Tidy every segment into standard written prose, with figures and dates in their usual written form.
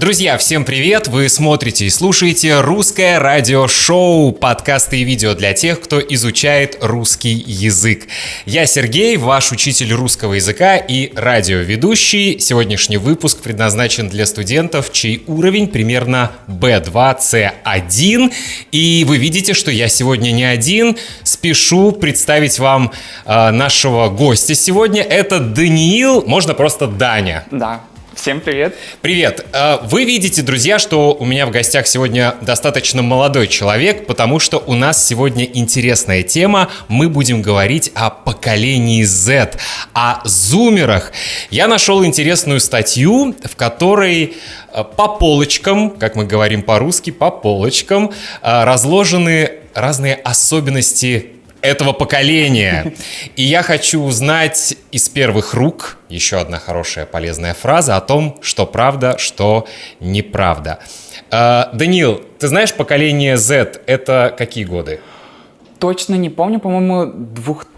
Друзья, всем привет! Вы смотрите и слушаете «Русское радиошоу», подкасты и видео для тех, кто изучает русский язык. Я Сергей, ваш учитель русского языка и радиоведущий. Сегодняшний выпуск предназначен для студентов, чей уровень примерно B2, C1. И вы видите, что я сегодня не один. Спешу представить вам нашего гостя сегодня. Это Даниил, можно просто Даня. Да. Всем привет. Привет. Вы видите, друзья, что у меня в гостях сегодня достаточно молодой человек, потому что у нас сегодня интересная тема. Мы будем говорить о поколении Z, о зумерах. Я нашел интересную статью, в которой по полочкам, как мы говорим по-русски, по полочкам разложены разные особенности этого поколения. И я хочу узнать из первых рук, еще одна хорошая полезная фраза о том, что правда, что неправда. Даниил, ты знаешь, поколение Z — это какие годы? Точно не помню, по-моему,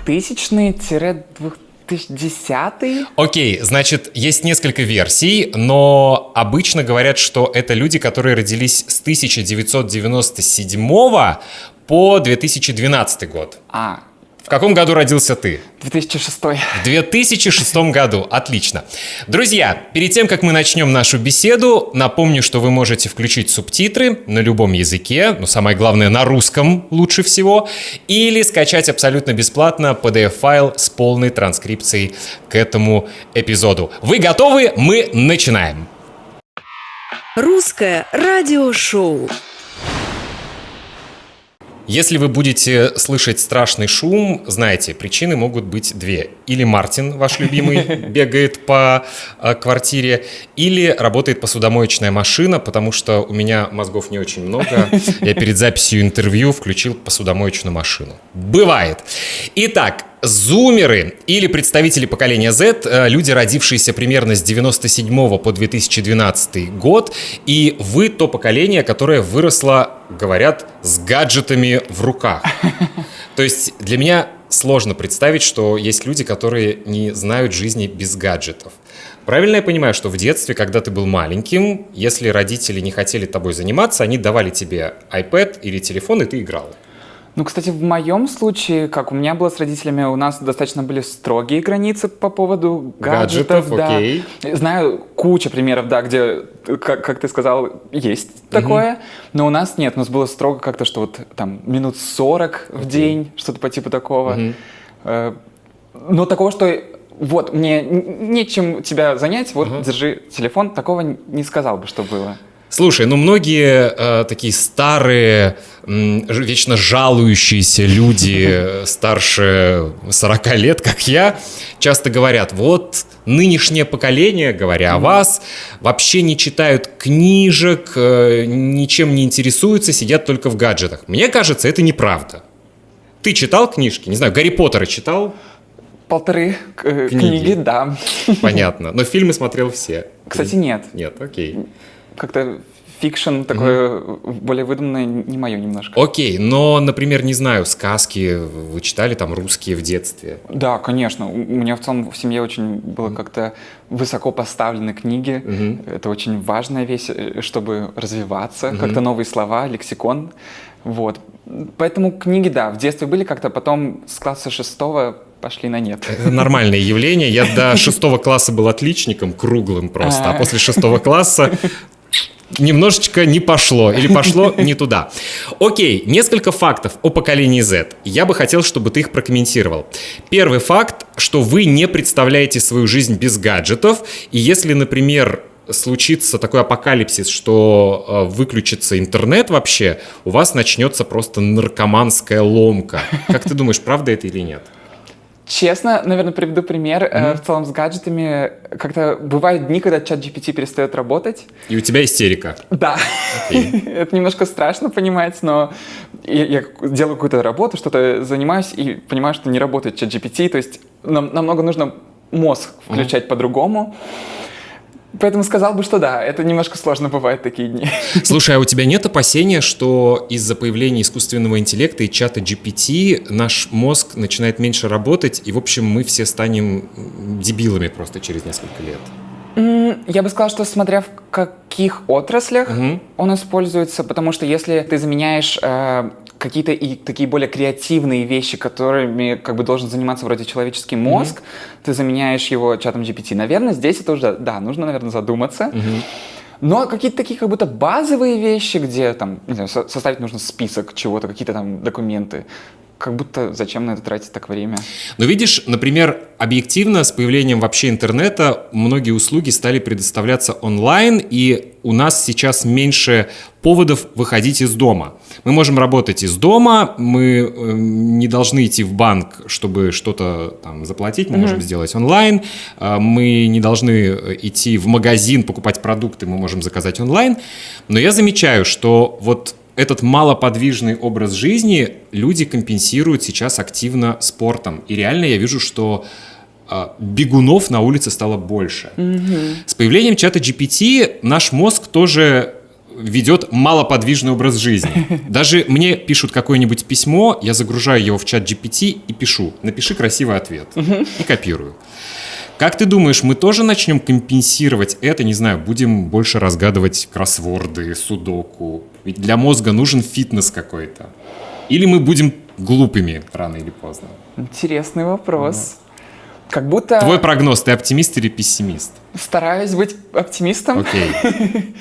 2000-2010. Окей, значит, есть несколько версий, но обычно говорят, что это люди, которые родились с 1997 по 2012 год. В каком году родился ты? 2006. В 2006 году. Отлично. Друзья, перед тем, как мы начнем нашу беседу, напомню, что вы можете включить субтитры на любом языке, но самое главное, на русском лучше всего, или скачать абсолютно бесплатно PDF-файл с полной транскрипцией к этому эпизоду. Вы готовы? Мы начинаем. Русское радиошоу. Если вы будете слышать страшный шум, знаете, причины могут быть две. Или Мартин, ваш любимый, бегает по квартире, или работает посудомоечная машина, потому что у меня мозгов не очень много. Я перед записью интервью включил посудомоечную машину. Бывает. Итак, зумеры или представители поколения Z, люди, родившиеся примерно с 97 по 2012 год, и вы то поколение, которое выросло, говорят, с гаджетами в руках. То есть для меня сложно представить, что есть люди, которые не знают жизни без гаджетов. Правильно я понимаю, что в детстве, когда ты был маленьким, если родители не хотели тобой заниматься, они давали тебе iPad или телефон, и ты играл? Ну, кстати, в моем случае, как у меня было с родителями, у нас достаточно были строгие границы по поводу гаджетов. Да. Окей. Знаю куча примеров, да, где, как ты сказал, есть такое, но у нас нет. У нас было строго как-то, что вот там минут 40 в день, что-то по типу такого. Но такого, что вот мне нечем тебя занять, вот держи телефон, такого не сказал бы, что было. Слушай, ну многие такие старые, вечно жалующиеся люди, старше 40 лет, как я, часто говорят, вот нынешнее поколение, говоря о вас, вообще не читают книжек, ничем не интересуются, сидят только в гаджетах. Мне кажется, это неправда. Ты читал книжки? Не знаю, Гарри Поттера читал? 1,5 книги, да. Понятно. Но фильмы смотрел все? Кстати, нет. Нет, окей. Как-то фикшн такое более выдуманное не мое немножко. Окей, но, например, не знаю, сказки вы читали там русские в детстве? Да, конечно. У меня в целом в семье очень было как-то высоко поставлены книги. Это очень важная вещь, чтобы развиваться. Как-то новые слова, лексикон. Вот. Поэтому книги, да, в детстве были как-то, потом с класса 6 пошли на нет. Это нормальное явление. Я до 6 класса был отличником, круглым просто, а после 6 класса немножечко не пошло, или пошло не туда. Окей, несколько фактов о поколении Z. Я бы хотел, чтобы ты их прокомментировал. Первый факт, что вы не представляете свою жизнь без гаджетов, и если, например, случится такой апокалипсис, что выключится интернет вообще, у вас начнется просто наркоманская ломка. Как ты думаешь, правда это или нет? Честно, наверное, приведу пример. В целом с гаджетами как-то бывают дни, когда ChatGPT перестает работать. И у тебя истерика. Да. Это немножко страшно понимать, но я делаю какую-то работу, что-то занимаюсь и понимаю, что не работает ChatGPT. То есть нам намного нужно мозг включать по-другому. Поэтому сказал бы, что да, это немножко сложно бывает такие дни. Слушай, а у тебя нет опасения, что из-за появления искусственного интеллекта и чата GPT наш мозг начинает меньше работать, и, в общем, мы все станем дебилами просто через несколько лет? Я бы сказал, что смотря в каких отраслях он используется, потому что если ты заменяешь какие-то и такие более креативные вещи, которыми как бы должен заниматься вроде человеческий мозг, ты заменяешь его чатом GPT. Наверное, здесь это уже, да, нужно, наверное, задуматься. Но какие-то такие как будто базовые вещи, где там, не знаю, составить нужно список чего-то, какие-то там документы, как будто зачем на это тратить так время? Но видишь, например, объективно с появлением вообще интернета многие услуги стали предоставляться онлайн, и у нас сейчас меньше поводов выходить из дома. Мы можем работать из дома, мы не должны идти в банк, чтобы что-то там заплатить, мы можем сделать онлайн, мы не должны идти в магазин покупать продукты, мы можем заказать онлайн. Но я замечаю, что вот этот малоподвижный образ жизни люди компенсируют сейчас активно спортом. И реально я вижу, что бегунов на улице стало больше. С появлением чата GPT наш мозг тоже ведет малоподвижный образ жизни. Даже мне пишут какое-нибудь письмо, я загружаю его в чат GPT и пишу: напиши красивый ответ. И копирую. Как ты думаешь, мы тоже начнем компенсировать это? Не знаю, будем больше разгадывать кроссворды, судоку? Ведь для мозга нужен фитнес какой-то. Или мы будем глупыми рано или поздно? Интересный вопрос. Как будто... Твой прогноз, ты оптимист или пессимист? Стараюсь быть оптимистом. Окей.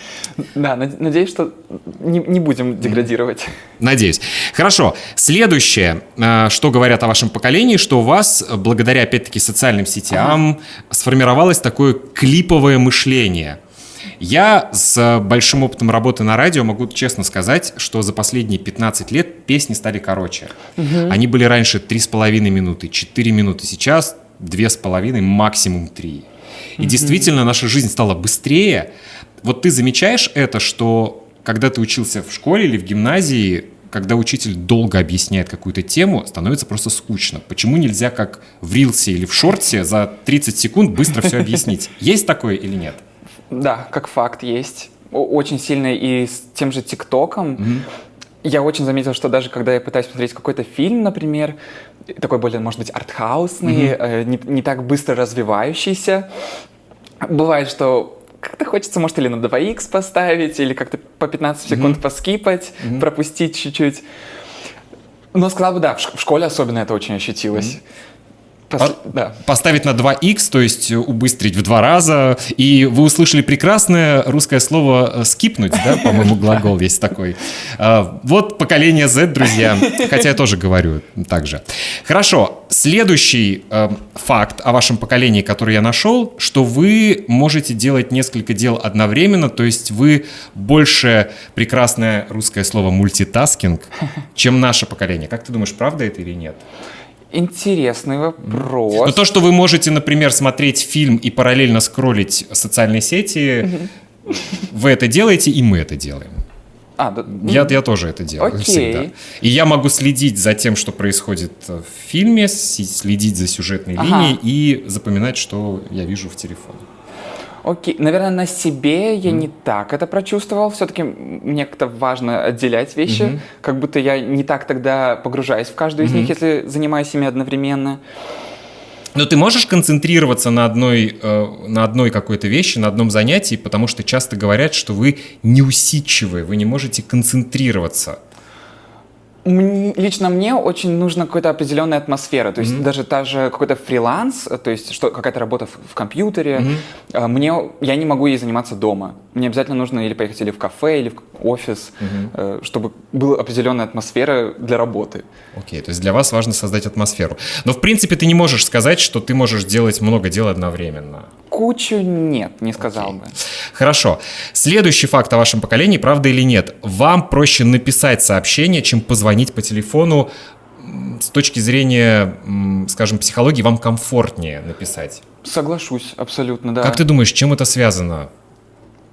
Да, надеюсь, что не будем деградировать. Надеюсь. Хорошо. Следующее, что говорят о вашем поколении, что у вас, благодаря, опять-таки, социальным сетям, сформировалось такое клиповое мышление. Я с большим опытом работы на радио могу честно сказать, что за последние 15 лет песни стали короче. Они были раньше 3,5 минуты, 4 минуты. Сейчас 2,5, максимум 3. И действительно, наша жизнь стала быстрее. Вот ты замечаешь это, что когда ты учился в школе или в гимназии, когда учитель долго объясняет какую-то тему, становится просто скучно. Почему нельзя, как в рилсе или в шорте, за 30 секунд быстро все объяснить? Есть такое или нет? Да, как факт есть. Очень сильно и с тем же ТикТоком. Я очень заметил, что даже когда я пытаюсь смотреть какой-то фильм, например, такой более, может быть, артхаусный, не так быстро развивающийся, бывает, что как-то хочется, может, или на 2х поставить, или как-то по 15 секунд поскипать, пропустить чуть-чуть. Но сказал бы, да, в школе особенно это очень ощутилось. Да. Поставить на 2х, то есть убыстрить в 2 раза. И вы услышали прекрасное русское слово «скипнуть», да, по-моему, глагол есть такой. Вот поколение Z, друзья, хотя я тоже говорю так же. Хорошо, следующий факт о вашем поколении, который я нашел, что вы можете делать несколько дел одновременно, то есть вы больше, прекрасное русское слово «мультитаскинг», чем наше поколение. Как ты думаешь, правда это или нет? Интересный вопрос. Но то, что вы можете, например, смотреть фильм и параллельно скроллить социальные сети, вы это делаете, и мы это делаем. Я тоже это делаю всегда. И я могу следить за тем, что происходит в фильме, следить за сюжетной линией и запоминать, что я вижу в телефоне. Окей, наверное, на себе я не так это прочувствовал. Все-таки мне как-то важно отделять вещи, как будто я не так тогда погружаюсь в каждую из них, если занимаюсь ими одновременно. Но ты можешь концентрироваться на одной какой-то вещи, на одном занятии, потому что часто говорят, что вы неусидчивы, вы не можете концентрироваться. Лично мне очень нужна какая-то определенная атмосфера, то есть даже та же какой-то фриланс, то есть какая-то работа в компьютере, я не могу ей заниматься дома. Мне обязательно нужно или поехать или в кафе, или в офис, чтобы была определенная атмосфера для работы. Окей, то есть для вас важно создать атмосферу. Но в принципе ты не можешь сказать, что ты можешь делать много дел одновременно. Кучу нет, не сказал бы. Хорошо. Следующий факт о вашем поколении, правда или нет? Вам проще написать сообщение, чем позвонить по телефону. С точки зрения, скажем, психологии, вам комфортнее написать. Соглашусь, абсолютно, да. Как ты думаешь, чем это связано?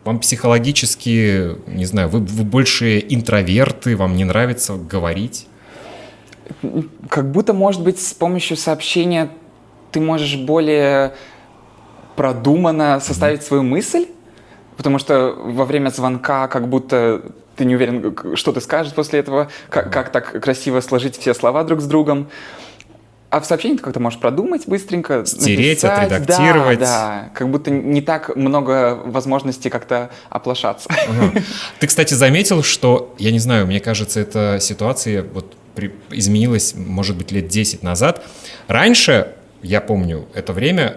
Вам психологически, не знаю, вы больше интроверты, вам не нравится говорить? Как будто, может быть, с помощью сообщения ты можешь более продуманно составить свою мысль, потому что во время звонка как будто ты не уверен, что ты скажешь после этого, как так красиво сложить все слова друг с другом. А в сообщении ты как-то можешь продумать быстренько, Стереть, написать. отредактировать. Да, как будто не так много возможностей как-то оплошаться. Ага. Ты, кстати, заметил, что, я не знаю, мне кажется, эта ситуация вот изменилась, может быть, лет 10 назад. Раньше, я помню это время,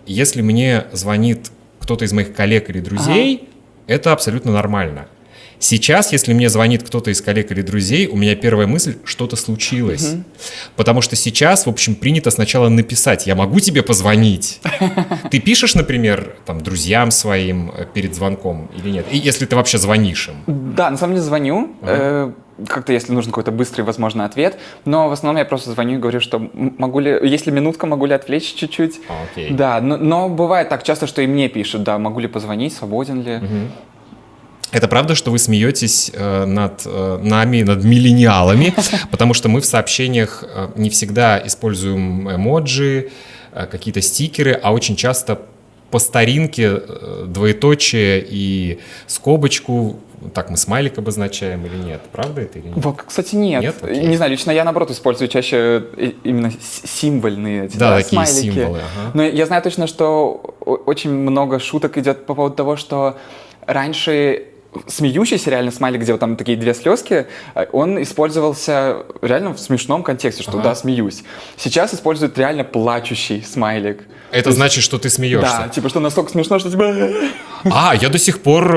если мне звонит кто-то из моих коллег или друзей, это абсолютно нормально. Сейчас, если мне звонит кто-то из коллег или друзей, у меня первая мысль — что-то случилось. Потому что сейчас, в общем, принято сначала написать: «Я могу тебе позвонить?» Ты пишешь, например, там, друзьям своим перед звонком или нет? И если ты вообще звонишь им? Да, на самом деле звоню. Как-то, если нужен какой-то быстрый, возможно, ответ. Но в основном я просто звоню и говорю, что могу ли, если минутка, могу ли отвлечь чуть-чуть. Окей. Да, но бывает так часто, что и мне пишут, да, могу ли позвонить, свободен ли. Это правда, что вы смеетесь над нами, над миллениалами, потому что мы в сообщениях не всегда используем эмоджи, какие-то стикеры, а очень часто по старинке двоеточие и скобочку. Так мы смайлик обозначаем или нет? Правда это или нет? Вот, кстати, нет. Нет? Окей. Не знаю, лично я, наоборот, использую чаще именно символьные эти, Да, такие смайлики. символы. Ага. Но я знаю точно, что очень много шуток идет по поводу того, что раньше смеющийся реально смайлик, где вот там такие две слезки, он использовался реально в смешном контексте, что да, смеюсь. Сейчас используют реально плачущий смайлик. Это значит, что ты смеешься? Да, типа, что настолько смешно, что типа... Я до сих пор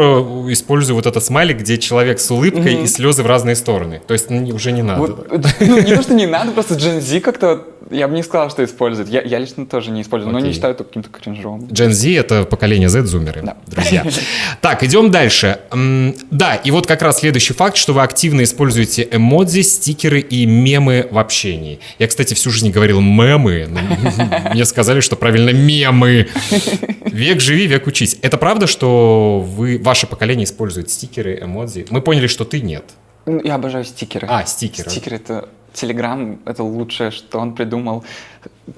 использую вот этот смайлик, где человек с улыбкой и слезы в разные стороны. То есть уже не надо. Не то, что не надо, просто Gen Z как-то... Я бы не сказал, что использует. Я лично тоже не использую, но не считаю это каким-то кринжом. Gen Z — это поколение Z-зумеры, друзья. Так, идем дальше. Да, и вот как раз следующий факт, что вы активно используете эмодзи, стикеры и мемы в общении. Я, кстати, всю жизнь говорил мемы, но мне сказали, что правильно мемы. Век живи, век учись. Это правда, что ваше поколение использует стикеры, эмодзи? Мы поняли, что ты нет. Я обожаю стикеры. Стикеры. Стикеры — это... Телеграм — это лучшее, что он придумал.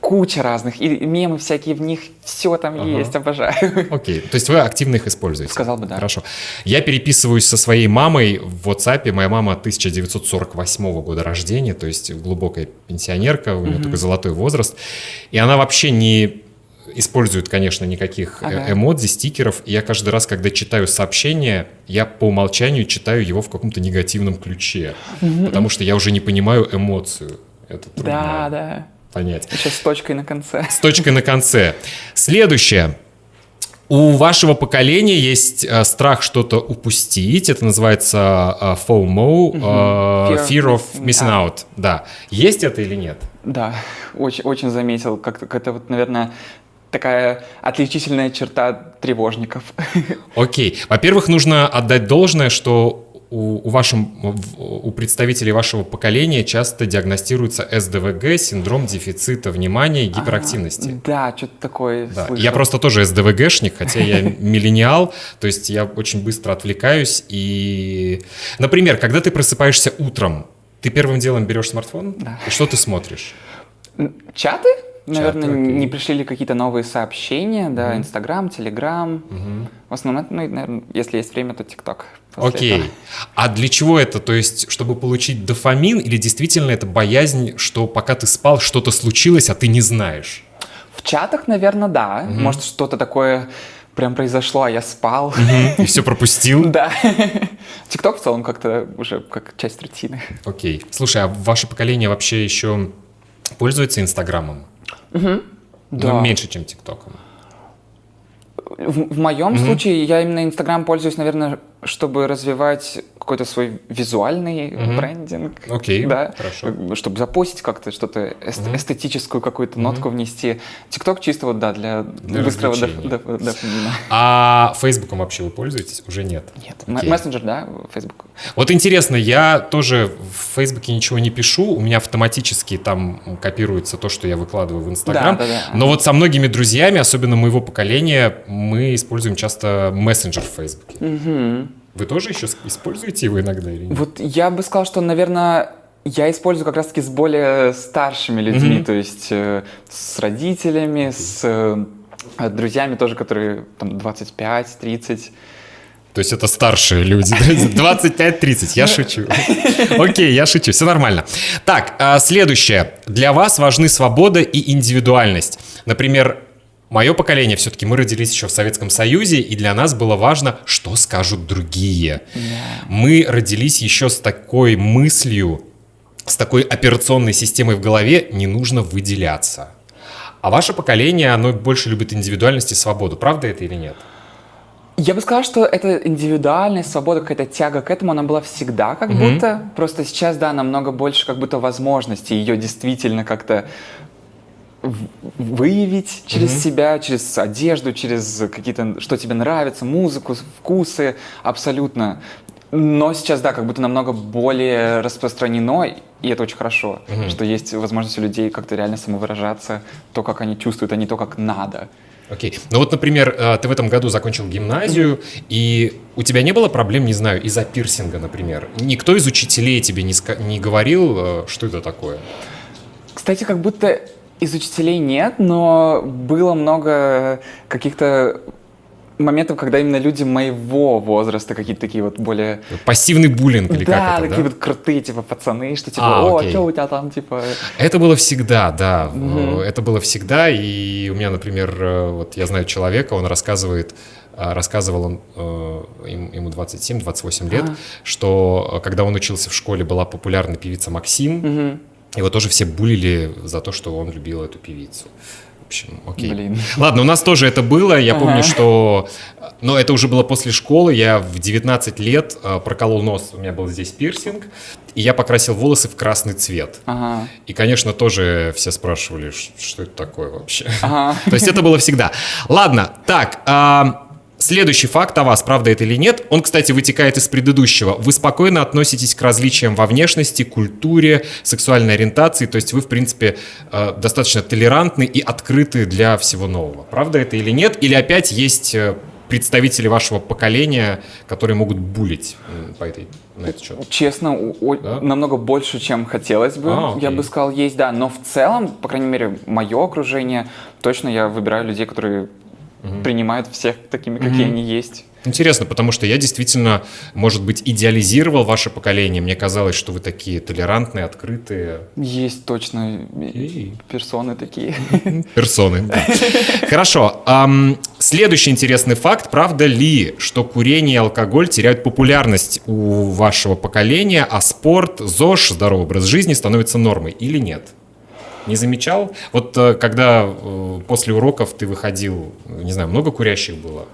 Куча разных, и мемы всякие в них, все там есть, обожаю. Окей, то есть вы активно их используете? Сказал бы, да. Хорошо. Я переписываюсь со своей мамой в WhatsApp. Моя мама 1948 года рождения, то есть глубокая пенсионерка, у нее такой золотой возраст. И она вообще не использует, конечно, никаких эмодзи, стикеров. И я каждый раз, когда читаю сообщение, я по умолчанию читаю его в каком-то негативном ключе. Потому что я уже не понимаю эмоцию. Это трудно понять. Еще с точкой на конце. С точкой на конце. Следующее. У вашего поколения есть страх что-то упустить. Это называется FOMO, Fear of Missing Out. Да. Есть это или нет? Да, очень, очень заметил. Как это вот, наверное, такая отличительная черта тревожников. Окей. Во-первых, нужно отдать должное, что у представителей вашего поколения часто диагностируется СДВГ, синдром дефицита внимания и гиперактивности. Да, что-то такое слышал. Я просто тоже СДВГшник, хотя я миллениал, то есть я очень быстро отвлекаюсь. И, например, когда ты просыпаешься утром, ты первым делом берешь смартфон, и что ты смотришь? Чаты? Наверное, не пришли ли какие-то новые сообщения, да, Инстаграм, Телеграм. В основном, наверное, если есть время, то ТикТок. Окей. А для чего это? То есть, чтобы получить дофамин, или действительно это боязнь, что пока ты спал, что-то случилось, а ты не знаешь? В чатах, наверное, да. Может, что-то такое прям произошло, а я спал. И все пропустил? Да. ТикТок в целом как-то уже как часть рутины. Окей. Слушай, а ваше поколение вообще еще пользуется Инстаграмом? Да. Меньше, чем ТикТоком. В моем случае я именно Инстаграм пользуюсь, наверное, чтобы развивать какой-то свой визуальный брендинг. Окей, да, хорошо. Чтобы запостить как-то что-то, эстетическую какую-то нотку внести. ТикТок чисто вот, да, для быстрого дофамина. А Фейсбуком вообще вы пользуетесь? Уже нет? Нет. Мессенджер, да, Фейсбук. Вот интересно, я тоже в Фейсбуке ничего не пишу, у меня автоматически там копируется то, что я выкладываю в Инстаграм. Да. Но вот со многими друзьями, особенно моего поколения, мы используем часто мессенджер в Фейсбуке. Вы тоже еще используете его иногда или нет? Вот я бы сказал, что, наверное, я использую как раз-таки с более старшими людьми, то есть с родителями, с друзьями тоже, которые там 25-30. То есть это старшие люди, 25-30, я шучу. Окей, я шучу, все нормально. Так, следующее. Для вас важны свобода и индивидуальность. Например, мое поколение, все-таки мы родились еще в Советском Союзе, и для нас было важно, что скажут другие. Мы родились еще с такой мыслью, с такой операционной системой в голове, не нужно выделяться. А ваше поколение, оно больше любит индивидуальность и свободу. Правда это или нет? Я бы сказала, что эта индивидуальность, свобода, какая-то тяга к этому, она была всегда как будто. Просто сейчас, да, намного больше как будто возможностей ее действительно как-то выявить через себя, через одежду, через какие-то, что тебе нравится, музыку, вкусы, абсолютно. Но сейчас, да, как будто намного более распространено, и это очень хорошо, что есть возможность у людей как-то реально самовыражаться, то, как они чувствуют, а не то, как надо. Окей. Ну вот, например, ты в этом году закончил гимназию, и у тебя не было проблем, не знаю, из-за пирсинга, например? Никто из учителей тебе не говорил, что это такое? Кстати, как будто из учителей нет, но было много каких-то моментов, когда именно люди моего возраста, какие-то такие вот более... Пассивный буллинг или как это, да? такие вот крутые, типа, пацаны, что типа, окей. что у тебя там, типа... Это было всегда, да. Это было всегда, и у меня, например, вот я знаю человека, он рассказывал он, ему 27-28 лет, что когда он учился в школе, была популярна певица Максим, его тоже все булили за то, что он любил эту певицу. В общем, окей. Блин. Ладно, у нас тоже это было. Я помню, что... Но это уже было после школы. Я в 19 лет проколол нос. У меня был здесь пирсинг. И я покрасил волосы в красный цвет. И, конечно, тоже все спрашивали, что это такое вообще. То есть это было всегда. Ладно, так... Следующий факт о вас, правда это или нет, он, кстати, вытекает из предыдущего. Вы спокойно относитесь к различиям во внешности, культуре, сексуальной ориентации, то есть вы, в принципе, достаточно толерантны и открыты для всего нового. Правда это или нет? Или опять есть представители вашего поколения, которые могут булить на этот счет? Честно, Да? намного больше, чем хотелось бы, я бы сказал, есть, да. Но в целом, по крайней мере, мое окружение, точно я выбираю людей, которые... принимают всех такими, какие они есть. Интересно, потому что я действительно, может быть, идеализировал ваше поколение. Мне казалось, что вы такие толерантные, открытые. Есть точно персоны такие. Персоны, да. Хорошо. Следующий интересный факт. Правда ли, что курение и алкоголь теряют популярность у вашего поколения, а спорт, ЗОЖ, здоровый образ жизни становится нормой или нет? Не замечал? Вот когда после уроков ты выходил, не знаю, много курящих было?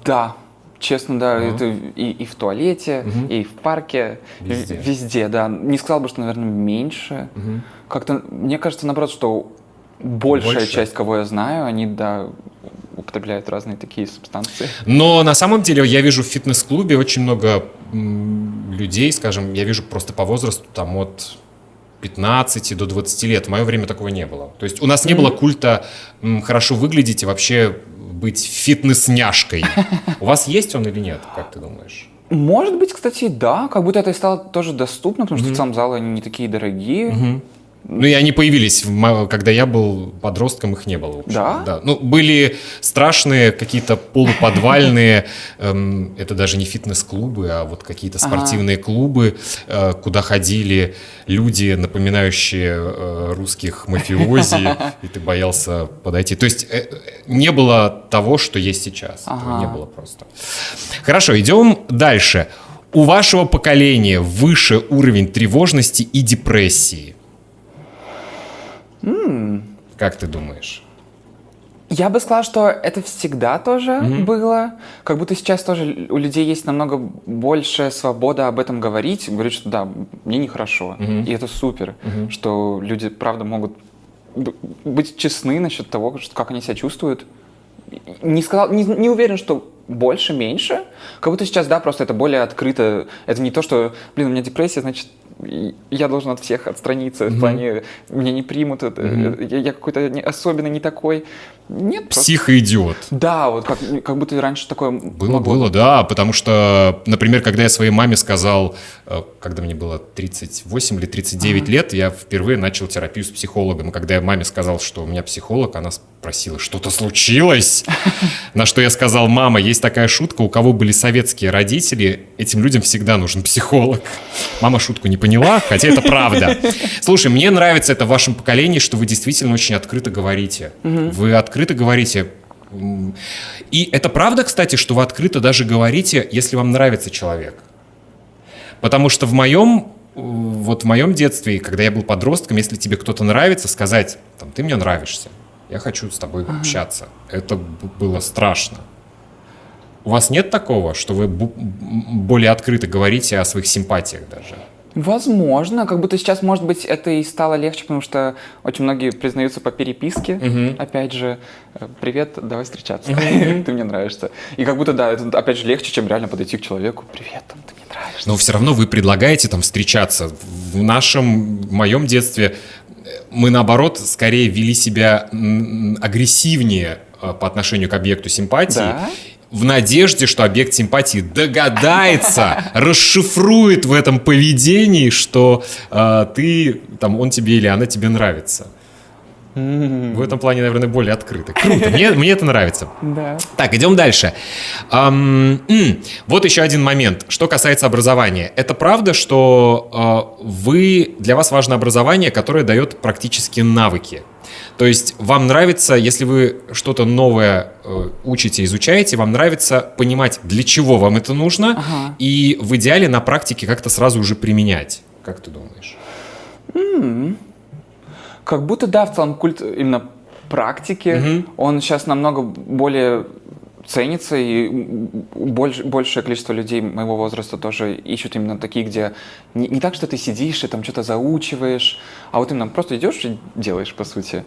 Да, честно, да. Это и в туалете, и в парке. Везде, да. Не сказал бы, что, наверное, меньше. Как-то, мне кажется, наоборот, что большая часть, кого я знаю, они, да, употребляют разные такие субстанции. Но на самом деле я вижу в фитнес-клубе очень много людей, скажем, я вижу просто по возрасту там от 15 до 20 лет. В мое время такого не было. То есть у нас не было культа хорошо выглядеть и вообще быть фитнес-няшкой. У вас есть он или нет, как ты думаешь? Может быть, кстати, да. Как будто это стало тоже доступно, потому что в целом залы они не такие дорогие. Ну и они появились, когда я был подростком, их не было. Да? Ну, были страшные какие-то полуподвальные, это даже не фитнес-клубы, а вот какие-то спортивные клубы, куда ходили люди, напоминающие русских мафиози, и ты боялся подойти. То есть не было того, что есть сейчас. Этого не было просто. Хорошо, идем дальше. У вашего поколения выше уровень тревожности и депрессии. Как ты думаешь? Я бы сказала, что это всегда тоже было. Как будто сейчас тоже у людей есть намного больше свобода об этом говорить. Говорить, что да, мне нехорошо. И это супер, что люди, правда, могут быть честны насчет того, как они себя чувствуют. Не уверен, что больше, меньше. Как будто сейчас, да, просто это более открыто. Это не то, что, блин, у меня депрессия, значит, я должен от всех отстраниться. В плане, меня не примут, я какой-то особенно не такой. Нет, психоидиот. Да, вот как будто раньше такое было, да, потому что, например, когда я своей маме сказал, когда мне было 38 или 39 лет, я впервые начал терапию с психологом. И когда я маме сказал, что у меня психолог, она спросила, что-то случилось? На что я сказал: мама, есть такая шутка, у кого были советские родители, этим людям всегда нужен психолог. Мама шутку не поняла, хотя это правда. Слушай, мне нравится это в вашем поколении, что вы действительно очень открыто говорите. Вы открыто говорите. И это правда, кстати, что вы открыто даже говорите, если вам нравится человек. Потому что в моем детстве, когда я был подростком, если тебе кто-то нравится, сказать, там, ты мне нравишься, я хочу с тобой общаться. Это было страшно. У вас нет такого, что вы более открыто говорите о своих симпатиях даже? Возможно, как будто сейчас, может быть, это и стало легче, потому что очень многие признаются по переписке. Опять же, привет, давай встречаться, ты мне нравишься. И как будто, да, это опять же легче, чем реально подойти к человеку, привет, ты мне нравишься. Но все равно вы предлагаете там встречаться. В моем детстве мы, наоборот, скорее вели себя агрессивнее по отношению к объекту симпатии. Да? В надежде, что объект симпатии догадается, расшифрует в этом поведении, что он тебе или она тебе нравится. В этом плане, наверное, более открыто. Круто, мне это нравится. Да. Так, идем дальше. Вот еще один момент. Что касается образования. Это правда, что для вас важно образование, которое дает практические навыки? То есть вам нравится, если вы что-то новое учите, изучаете, вам нравится понимать, для чего вам это нужно, и в идеале на практике как-то сразу уже применять. Как ты думаешь? Как будто, да, в целом культ именно практики, он сейчас намного более ценится, и большее количество людей моего возраста тоже ищут именно такие, где не так, что ты сидишь и там что-то заучиваешь, а вот именно просто идешь и делаешь, по сути.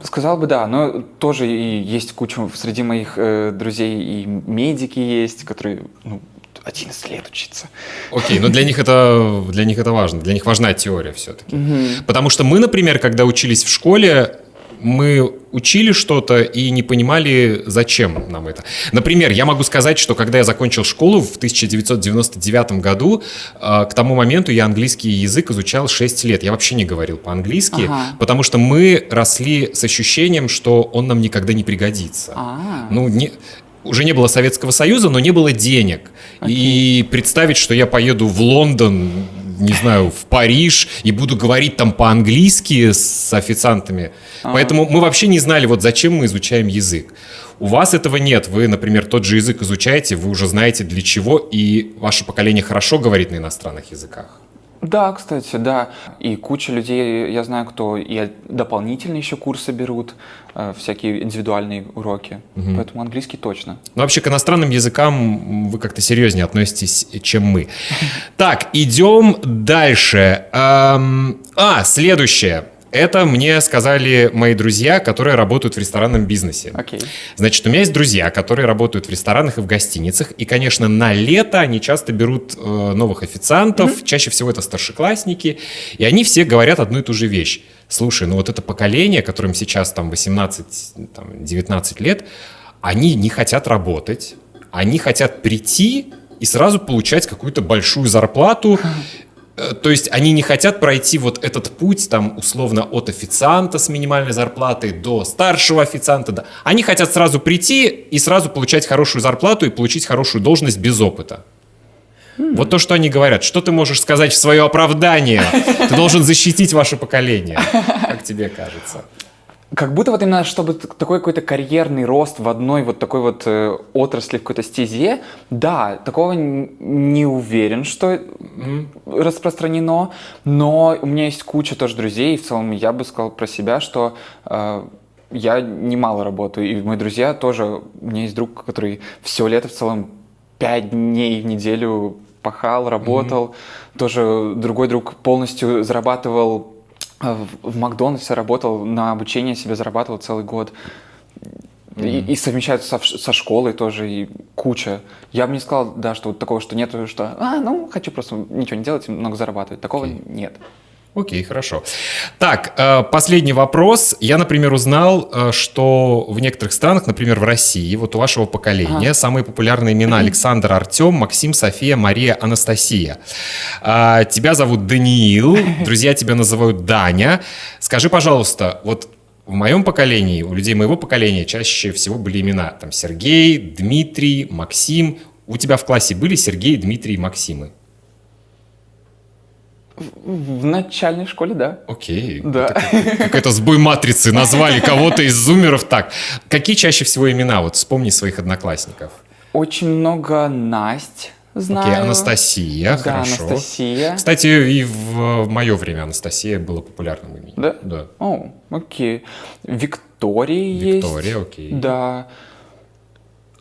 Сказал бы, да, но тоже и есть куча среди моих друзей и медики есть, которые 11 лет учиться. Окей, но для них это важно, для них важна теория все-таки. Потому что мы, например, когда учились в школе, мы учили что-то и не понимали, зачем нам это. Например, я могу сказать, что когда я закончил школу в 1999 году, к тому моменту я английский язык изучал 6 лет. Я вообще не говорил по-английски, потому что мы росли с ощущением, что он нам никогда не пригодится. Уже не было Советского Союза, но не было денег. И представить, что я поеду в Лондон, не знаю, в Париж и буду говорить там по-английски с официантами. Поэтому мы вообще не знали, зачем мы изучаем язык. У вас этого нет. Вы, например, тот же язык изучаете, вы уже знаете для чего, и ваше поколение хорошо говорит на иностранных языках. Да, кстати, да. И куча людей, я знаю, кто и дополнительные еще курсы берут, всякие индивидуальные уроки. Поэтому английский точно. Но вообще к иностранным языкам вы как-то серьезнее относитесь, чем мы. Так, идем дальше. Следующее. Это мне сказали мои друзья, которые работают в ресторанном бизнесе. Значит, у меня есть друзья, которые работают в ресторанах и в гостиницах. И, конечно, на лето они часто берут новых официантов. Чаще всего это старшеклассники. И они все говорят одну и ту же вещь. Слушай, это поколение, которым сейчас 18-19 лет, они не хотят работать. Они хотят прийти и сразу получать какую-то большую зарплату. То есть они не хотят пройти этот путь, условно, от официанта с минимальной зарплатой до старшего официанта. Да. Они хотят сразу прийти и сразу получать хорошую зарплату и получить хорошую должность без опыта. Вот то, что они говорят. Что ты можешь сказать в свое оправдание? Ты должен защитить ваше поколение. Как тебе кажется? Как будто именно, чтобы такой какой-то карьерный рост в одной такой отрасли, в какой-то стезе, да, такого не уверен, что распространено, но у меня есть куча тоже друзей, и в целом я бы сказал про себя, что я немало работаю, и мои друзья тоже, у меня есть друг, который все лето в целом 5 дней в неделю пахал, работал, тоже другой друг полностью зарабатывал в Макдональдсе, работал, на обучение себе зарабатывал целый год. И совмещают со школой тоже, и куча. Я бы не сказал, да, что такого, что нет, что хочу просто ничего не делать и много зарабатывать. Такого нет. Окей, хорошо. Так, последний вопрос. Я, например, узнал, что в некоторых странах, например, в России, у вашего поколения самые популярные имена: Александр, Артем, Максим, София, Мария, Анастасия. Тебя зовут Даниил, друзья тебя называют Даня. Скажи, пожалуйста, в моем поколении, у людей моего поколения чаще всего были имена. Там Сергей, Дмитрий, Максим. У тебя в классе были Сергей, Дмитрий, Максимы? В начальной школе, да. Окей. Да. Какой-то сбой матрицы. Назвали кого-то из зумеров так. Какие чаще всего имена? Вот вспомни своих одноклассников. Очень много Насть знаю. Окей, Анастасия, Да, хорошо. Анастасия. Кстати, и в мое время Анастасия была популярным именем. Да? Да. О, окей. Виктория есть. Виктория, окей. Да.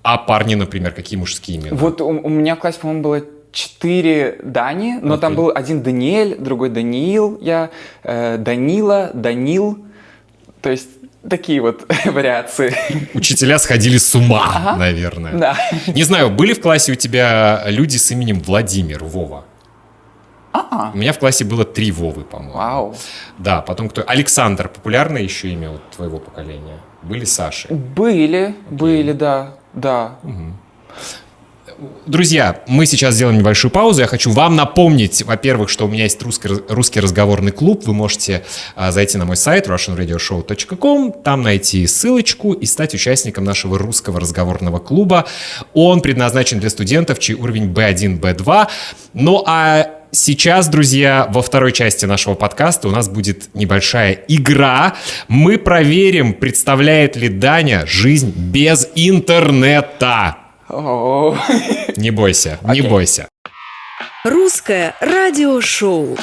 А парни, например, какие мужские имена? Вот у меня в классе, по-моему, было 4 Дани, но там был один Даниэль, другой Даниил, Данила, Данил. То есть такие вот вариации. Учителя сходили с ума, наверное. Да. Не знаю, были в классе у тебя люди с именем Владимир, Вова? У меня в классе было 3 Вовы, по-моему. Вау. Да, потом кто? Александр, популярное еще имя вот твоего поколения? Были Саши? Были, да. Друзья, мы сейчас сделаем небольшую паузу. Я хочу вам напомнить, во-первых, что у меня есть русский разговорный клуб. Вы можете зайти на мой сайт russianradioshow.com, там найти ссылочку и стать участником нашего русского разговорного клуба. Он предназначен для студентов, чей уровень B1, B2. Ну а сейчас, друзья, во второй части нашего подкаста у нас будет небольшая игра. Мы проверим, представляет ли Даня жизнь без интернета. Не бойся, не бойся. Русское радиошоу.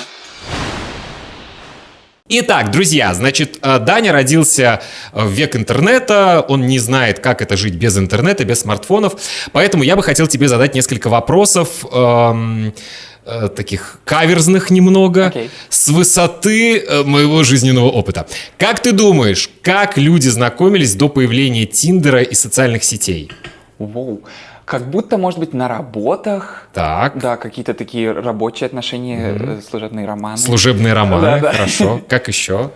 Итак, друзья, значит, Даня родился в век интернета, он не знает, как это жить без интернета, без смартфонов, поэтому я бы хотел тебе задать несколько вопросов, таких каверзных немного, с высоты моего жизненного опыта. Как ты думаешь, как люди знакомились до появления Тиндера и социальных сетей? Как будто, может быть, на работах. Так. Да, какие-то такие рабочие отношения, служебные романы. Служебные романы, Да. хорошо. Как еще?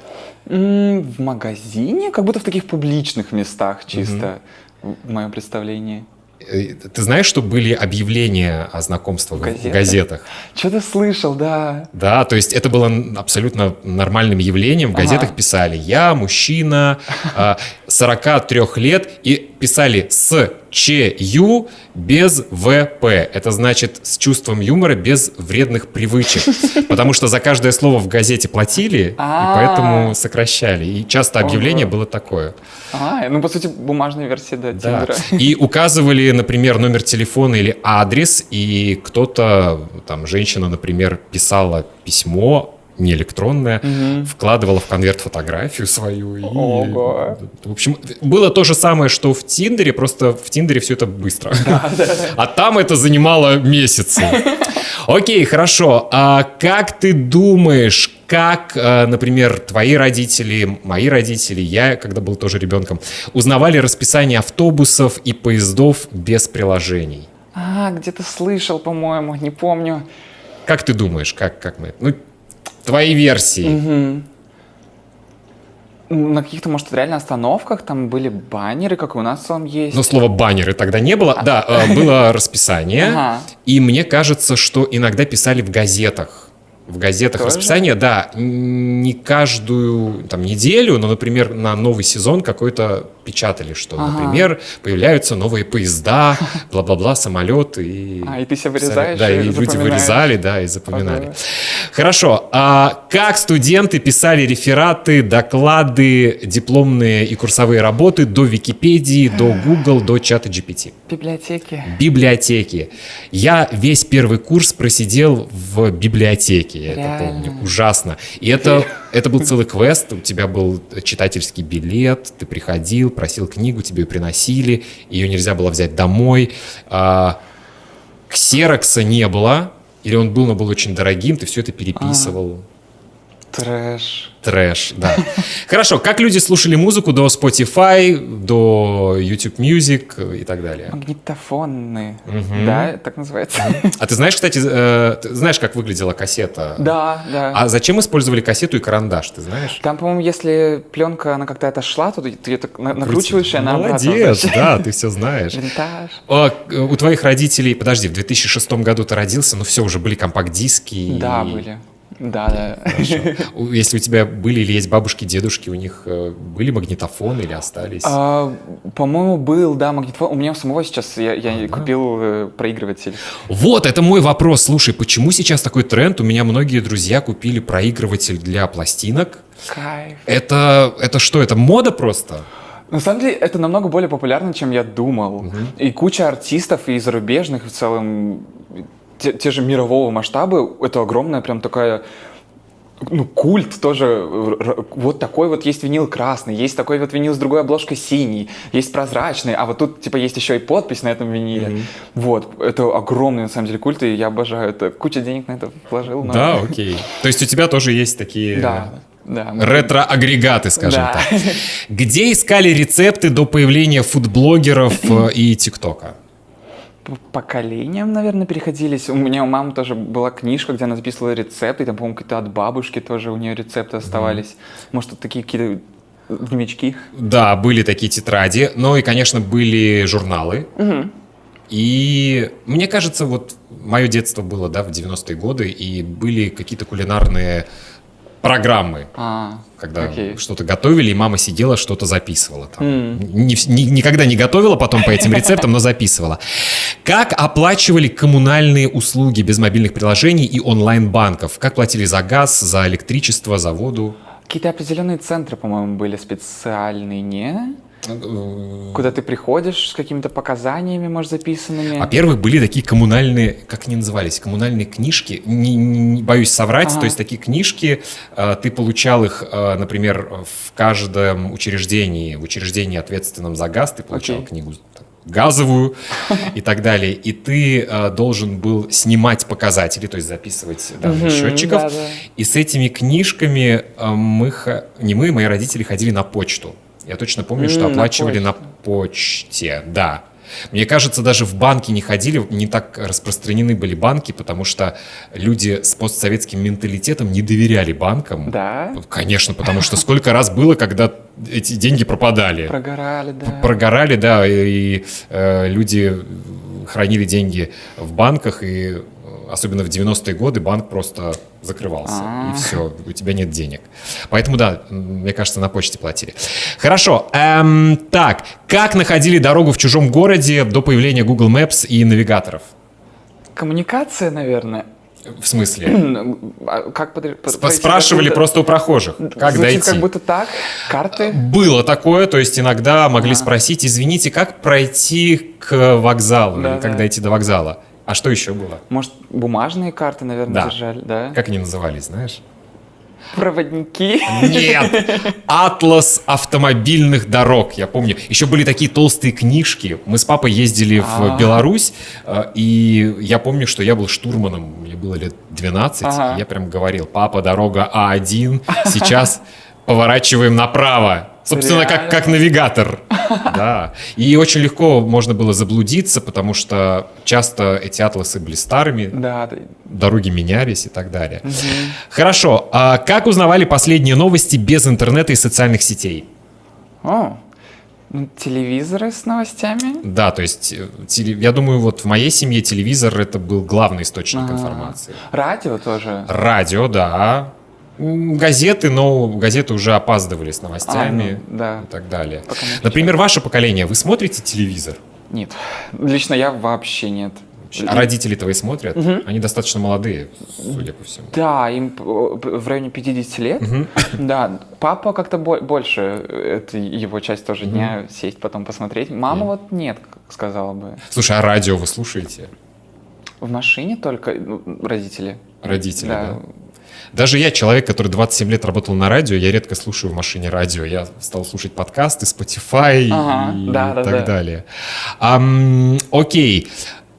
В магазине, как будто в таких публичных местах чисто, в моем представлении. Ты знаешь, что были объявления о знакомствах в газетах? Что-то слышал, да. Да, то есть это было абсолютно нормальным явлением. В газетах писали: «Я мужчина 43 лет», и писали с ЧЮ без ВП. Это значит с чувством юмора без вредных привычек. Потому что за каждое слово в газете платили, и поэтому сокращали. И часто объявление было такое. Ну, по сути, бумажная версия, да, Да. Тиндера. И указывали, например, номер телефона или адрес, и кто-то, там, женщина, например, писала письмо, не электронное, вкладывала в конверт фотографию свою. И, Ого. в общем, было то же самое, что в Тиндере, просто в Тиндере все это быстро. А там это занимало месяцы. Окей, хорошо. А как ты думаешь, как, например, твои родители, мои родители, я, когда был тоже ребенком, узнавали расписание автобусов и поездов без приложений? Где-то слышал, по-моему, не помню. Как ты думаешь, как мы... Ну, твои версии. На каких-то, может, реально остановках там были баннеры, как у нас там есть. Но слова «баннеры» тогда не было. Да, было расписание. И мне кажется, что иногда писали в газетах. В газетах тоже? расписание, да, не каждую там неделю, но, например, на новый сезон какой-то печатали, что, например, появляются новые поезда, бла-бла-бла, самолеты. И ты себя вырезаешь да, и и люди запоминаешь. вырезали, да, и запоминали. Хорошо. А как студенты писали рефераты, доклады, дипломные и курсовые работы до Википедии, до Google, до чата GPT? Библиотеки. Я весь первый курс просидел в библиотеке, я это помню. Ужасно. И это был целый квест, у тебя был читательский билет, ты приходил, просил книгу, тебе ее приносили, ее нельзя было взять домой. Ксерокса не было, или он был, но был очень дорогим, ты все это переписывал. Трэш, да. Хорошо, как люди слушали музыку до Spotify, до YouTube Music и так далее? Магнитофонные, да, так называется. А ты знаешь, кстати, ты знаешь, как выглядела кассета? Да. А зачем использовали кассету и карандаш, ты знаешь? Там, по-моему, если пленка, она как-то отошла, то ты ее так накручиваешь, и она обратно. Молодец, да, ты все знаешь. Винтаж. У твоих родителей, подожди, в 2006 году ты родился, но все, уже были компакт-диски. Да, были. Да. Хорошо. Если у тебя были или есть бабушки, дедушки, у них были магнитофоны или остались? По-моему, был, да, магнитофон. У меня у самого сейчас я купил проигрыватель. Вот, это мой вопрос. Слушай, почему сейчас такой тренд? У меня многие друзья купили проигрыватель для пластинок. Кайф. Это что, это мода просто? На самом деле, это намного более популярно, чем я думал. И куча артистов, и зарубежных, в целом, те же мирового масштаба, это огромная прям такая... культ тоже, вот такой вот есть винил красный, есть такой вот винил с другой обложкой синий, есть прозрачный, а вот тут типа есть еще и подпись на этом виниле. Вот, это огромный на самом деле культ, и я обожаю это. Куча денег на это вложил. Но... Да, окей. То есть у тебя тоже есть такие Да, ретро-агрегаты, скажем Да. так. Где искали рецепты до появления фудблогеров и ТикТока? По поколениям, наверное, переходились. У меня у мамы тоже была книжка, где она записывала рецепты, и там, по-моему, какие-то от бабушки тоже у нее рецепты оставались. Может, тут такие какие-то дневнички. Да, были такие тетради, но и, конечно, были журналы. И мне кажется, вот мое детство было, да, в 90-е годы, и были какие-то кулинарные программы, когда окей. что-то готовили, и мама сидела, что-то записывала. Там. Никогда не готовила потом по этим рецептам, но записывала. Как оплачивали коммунальные услуги без мобильных приложений и онлайн-банков? Как платили за газ, за электричество, за воду? Какие-то определенные центры, по-моему, были специальные, не? Куда ты приходишь с какими-то показаниями, может, записанными. Во-первых, были такие коммунальные, как они назывались, коммунальные книжки, не боюсь соврать, то есть такие книжки, ты получал их, например, в каждом учреждении, в учреждении, ответственном за газ, ты получал книгу газовую и так далее, и ты должен был снимать показатели, то есть записывать данные счетчиков, и с этими книжками мои родители ходили на почту. Я точно помню, что оплачивали на почте, да. Мне кажется, даже в банки не ходили, не так распространены были банки, потому что люди с постсоветским менталитетом не доверяли банкам. Да? Конечно, потому что сколько раз было, когда эти деньги пропадали. Прогорали, да. Прогорали, да, и люди хранили деньги в банках, и особенно в 90-е годы банк просто закрывался, и все, у тебя нет денег. Поэтому, да, мне кажется, на почте платили. Хорошо, так, как находили дорогу в чужом городе до появления Google Maps и навигаторов? Коммуникация, наверное. В смысле? Как Спрашивали просто у прохожих, как Звучит дойти. как будто так, карты. Было такое, то есть иногда могли спросить, извините, как пройти к вокзалу, или как дойти до вокзала? А что еще было? Может, бумажные карты, наверное, Да. держали, да? Как они назывались, знаешь? Проводники. Нет! Атлас автомобильных дорог, я помню. Еще были такие толстые книжки. Мы с папой ездили в Беларусь, и я помню, что я был штурманом. Мне было лет 12, и я прям говорил: папа, дорога А1, сейчас поворачиваем направо. Собственно, как навигатор. Да. И очень легко можно было заблудиться, потому что часто эти атласы были старыми, Да. дороги менялись и так далее. Хорошо. А как узнавали последние новости без интернета и социальных сетей? Телевизоры с новостями. Да, то есть, я думаю, вот в моей семье телевизор — это был главный источник информации. Радио тоже. Радио, да. Газеты, но газеты уже опаздывали с новостями да. и так далее. Например, ваше поколение, вы смотрите телевизор? Нет. Лично я вообще нет. А родители твои смотрят? Они достаточно молодые, судя по всему. Да, им в районе 50 лет. Да, папа как-то больше, это его часть тоже дня, сесть потом посмотреть. Мама вот нет, сказала бы. Слушай, а радио вы слушаете? В машине только родители. Родители, да. Даже я, человек, который 27 лет работал на радио, я редко слушаю в машине радио. Я стал слушать подкасты, Spotify и так далее. Окей.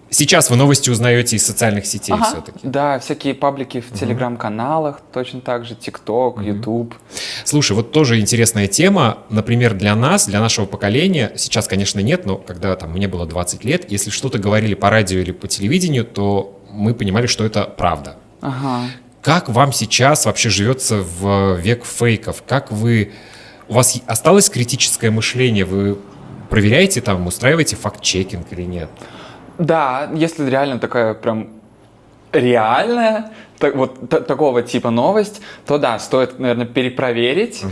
Сейчас вы новости узнаете из социальных сетей все-таки. Да, всякие паблики в телеграм-каналах, точно так же, ТикТок, Ютуб. Слушай, вот тоже интересная тема. Например, для нас, для нашего поколения, сейчас, конечно, нет, но когда там мне было 20 лет, если что-то говорили по радио или по телевидению, то мы понимали, что это правда. Как вам сейчас вообще живется в век фейков? У вас осталось критическое мышление? Вы проверяете там, устраиваете факт-чекинг или нет? Да, если реально такая прям реальная, такого типа новость, то да, стоит, наверное, перепроверить.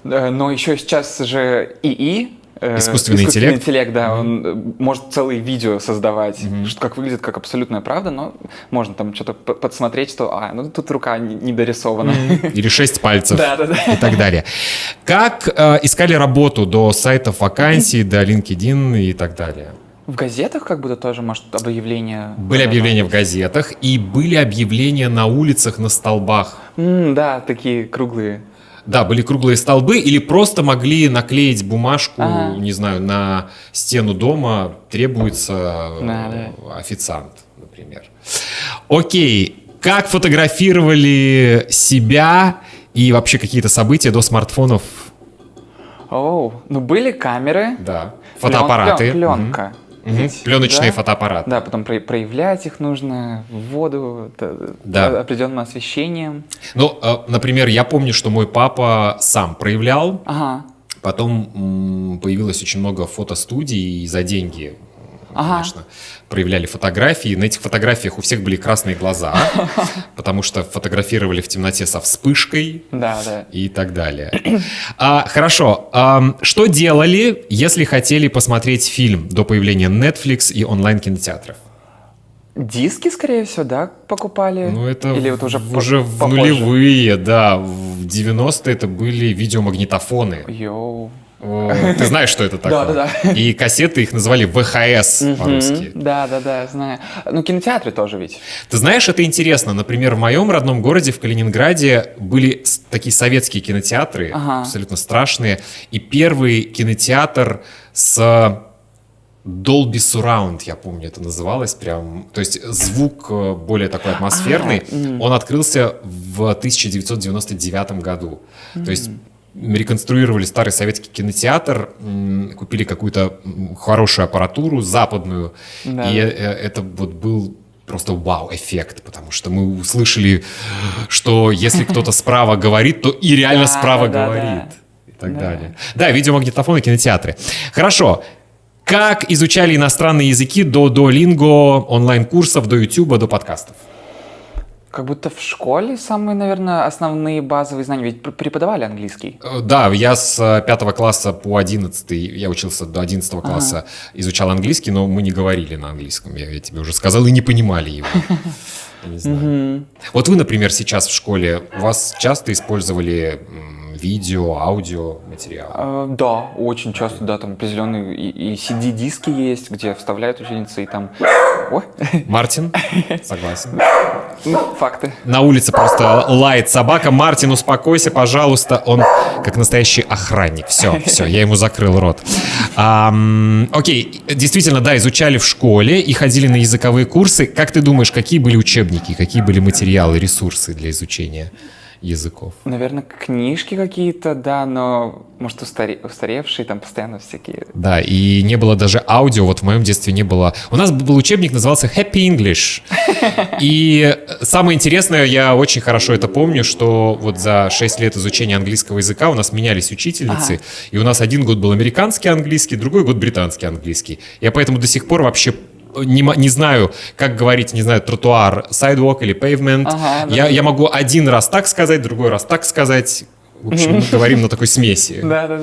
Но еще сейчас же ИИ, искусственный интеллект, да, он может целые видео создавать, что как выглядит как абсолютная правда, но можно там что-то подсмотреть, что, ну тут рука не дорисована. Или 6 пальцев. Да. И так далее. Как искали работу до сайтов вакансий, до LinkedIn и так далее? В газетах как будто тоже, может, объявления... Были объявления в газетах и были объявления на улицах, на столбах. Да, такие круглые. Да, были круглые столбы или просто могли наклеить бумажку, не знаю, на стену дома, требуется официант, например. Окей, как фотографировали себя и вообще какие-то события до смартфонов? Были камеры. Да, фотоаппараты. Пленка. Пленочные фотоаппараты. Да, потом проявлять их нужно в воду, определенным освещением. Например, я помню, что мой папа сам проявлял. Потом появилось очень много фотостудий, и за деньги, конечно, проявляли фотографии. На этих фотографиях у всех были красные глаза, потому что фотографировали в темноте со вспышкой и так далее. Хорошо. Что делали, если хотели посмотреть фильм до появления Netflix и онлайн-кинотеатров? Диски, скорее всего, да, покупали? Это или вот уже в нулевые, да. В 90-е это были видеомагнитофоны. Ты знаешь, что это такое? Да. И кассеты их называли ВХС по-русски. Да, знаю. Кинотеатры тоже ведь. Ты знаешь, это интересно. Например, в моем родном городе, в Калининграде, были такие советские кинотеатры, абсолютно страшные. И первый кинотеатр с Dolby Surround, я помню, это называлось прям. То есть звук более такой атмосферный. Он открылся в 1999 году. То есть реконструировали старый советский кинотеатр, купили какую-то хорошую аппаратуру, западную, и это вот был просто вау-эффект, потому что мы услышали, что если кто-то справа говорит, то и реально справа говорит, и так далее. Да, видеомагнитофоны, кинотеатры. Хорошо. Как изучали иностранные языки до Duolingo, онлайн-курсов, до YouTube, до подкастов? Как будто в школе самые, наверное, основные базовые знания. Ведь преподавали английский. Да, я с 5 класса по 11, я учился до 11 класса, изучал английский, но мы не говорили на английском, я тебе уже сказал, и не понимали его. Я не знаю. Вот вы, например, сейчас в школе, у вас часто использовали видео, аудио материалы? Да, очень часто, да, там определенные и CD-диски есть, где вставляют ученицы, и там... Мартин? Согласен. Факты. На улице просто лает собака. Мартин, успокойся, пожалуйста. Он как настоящий охранник. Все, я ему закрыл рот. Окей, действительно, да, изучали в школе и ходили на языковые курсы. Как ты думаешь, какие были учебники, какие были материалы, ресурсы для изучения языков? Наверное, книжки какие-то, да, но, может, устаревшие, там постоянно всякие. Да, и не было даже аудио, вот в моем детстве не было. У нас был учебник, назывался Happy English. И самое интересное, я очень хорошо это помню, что вот за 6 лет изучения английского языка у нас менялись учительницы, и у нас один год был американский английский, другой год британский английский. Я поэтому до сих пор вообще не знаю, как говорить, не знаю, тротуар, sidewalk или pavement. Я могу один раз так сказать, другой раз так сказать. В общем, мы говорим на такой смеси. Да.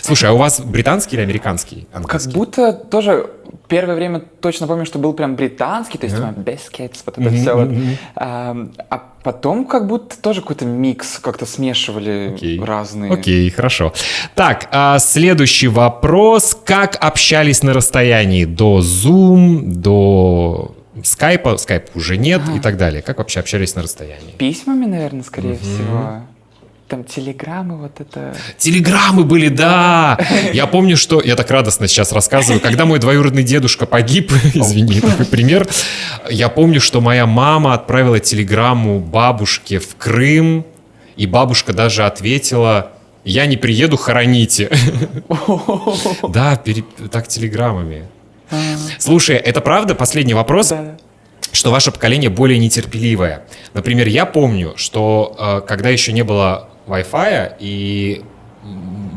Слушай, а у вас британский или американский английский? Как будто тоже первое время точно помню, что был прям британский, то есть biscuits, вот это все вот. А потом как будто тоже какой-то микс, как-то смешивали разные. Окей, хорошо. Так, следующий вопрос. Как общались на расстоянии до Zoom, до Skype? Skype уже нет и так далее. Как вообще общались на расстоянии? Письмами, наверное, скорее всего. Там телеграммы, вот это... Телеграммы были, да! Я помню, что... Я так радостно сейчас рассказываю. Когда мой двоюродный дедушка погиб, извини, такой пример, я помню, что моя мама отправила телеграмму бабушке в Крым, и бабушка даже ответила: «Я не приеду, хороните». Да, так телеграммами. Слушай, это правда? Последний вопрос. Что ваше поколение более нетерпеливое. Например, я помню, что когда еще не было Wi-Fi, и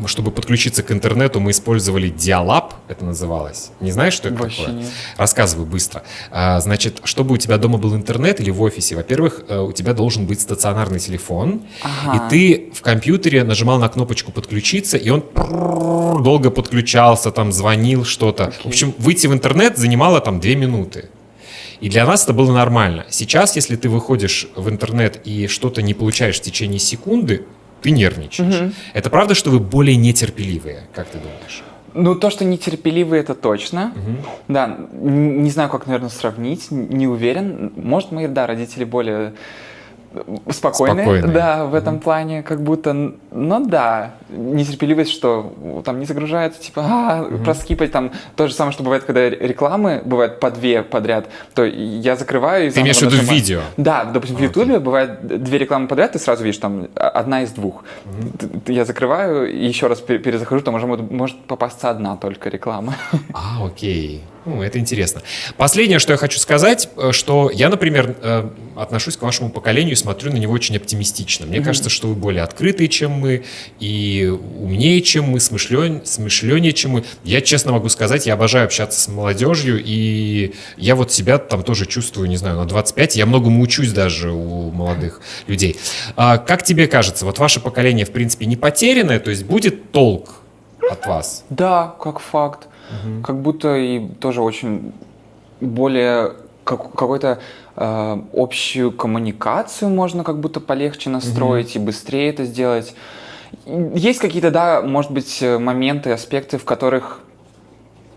чтобы подключиться к интернету, мы использовали Dial-Up, это называлось. Не знаешь, что это Вообще такое? нет. Рассказываю быстро. Значит, чтобы у тебя дома был интернет или в офисе, во-первых, у тебя должен быть стационарный телефон, Ага. и ты в компьютере нажимал на кнопочку «подключиться», и он долго подключался, там звонил что-то. В общем, выйти в интернет занимало там 2 минуты. И для нас это было нормально. Сейчас, если ты выходишь в интернет и что-то не получаешь в течение секунды, ты нервничаешь. Это правда, что вы более нетерпеливые, как ты думаешь? Ну, то, что нетерпеливые, это точно. Да, не знаю, как, наверное, сравнить, не уверен. Может, мои, да, родители более спокойные, да, в этом плане, как будто, но да, нетерпеливость, что там не загружается, типа, проскипать, там, то же самое, что бывает, когда рекламы бывают по 2 подряд, то я закрываю и Ты имеешь в виду видео? Да, допустим, в Ютубе бывает 2 рекламы подряд, ты сразу видишь, там, одна из 2. Я закрываю и еще раз перезахожу, там уже может попасться одна только реклама. Окей. Ну, это интересно. Последнее, что я хочу сказать, что я, например, отношусь к вашему поколению и смотрю на него очень оптимистично. Мне кажется, что вы более открытые, чем мы, и умнее, чем мы, смышленнее, чем мы. Я честно могу сказать, я обожаю общаться с молодежью, и я вот себя там тоже чувствую, не знаю, на 25. Я многому учусь даже у молодых людей. Как тебе кажется, вот ваше поколение, в принципе, не потерянное, то есть будет толк от вас? Да, как факт. Как будто и тоже очень более какой-то общую коммуникацию можно как будто полегче настроить и быстрее это сделать. Есть какие-то, да, может быть, моменты, аспекты, в которых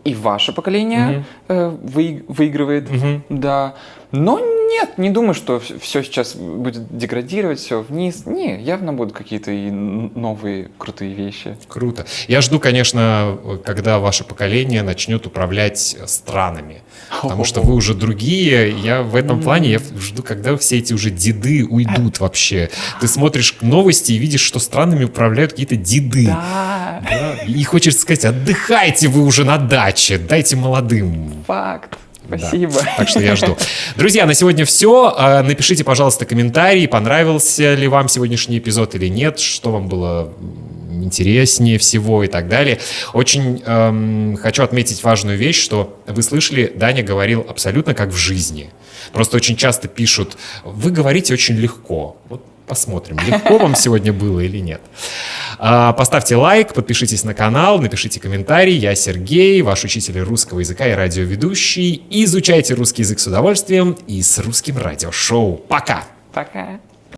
и ваше поколение выигрывает, да. Но нет, не думаю, что все сейчас будет деградировать, все вниз. Не, явно будут какие-то и новые крутые вещи. Круто. Я жду, конечно, когда ваше поколение начнет управлять странами. Потому что вы уже другие. Я в этом плане я жду, когда все эти уже деды уйдут вообще. Ты смотришь новости и видишь, что странами управляют какие-то деды. Да. Да? И хочется сказать, отдыхайте вы уже на даче, дайте молодым. Факт. Спасибо. Да. Так что я жду. Друзья, на сегодня все. Напишите, пожалуйста, комментарий, понравился ли вам сегодняшний эпизод или нет, что вам было интереснее всего и так далее. Очень хочу отметить важную вещь, что вы слышали, Даня говорил абсолютно как в жизни. Просто очень часто пишут, вы говорите очень легко. Вот посмотрим, легко вам сегодня было или нет. Поставьте лайк, подпишитесь на канал, напишите комментарий. Я Сергей, ваш учитель русского языка и радиоведущий. Изучайте русский язык с удовольствием и с русским радиошоу. Пока! Пока.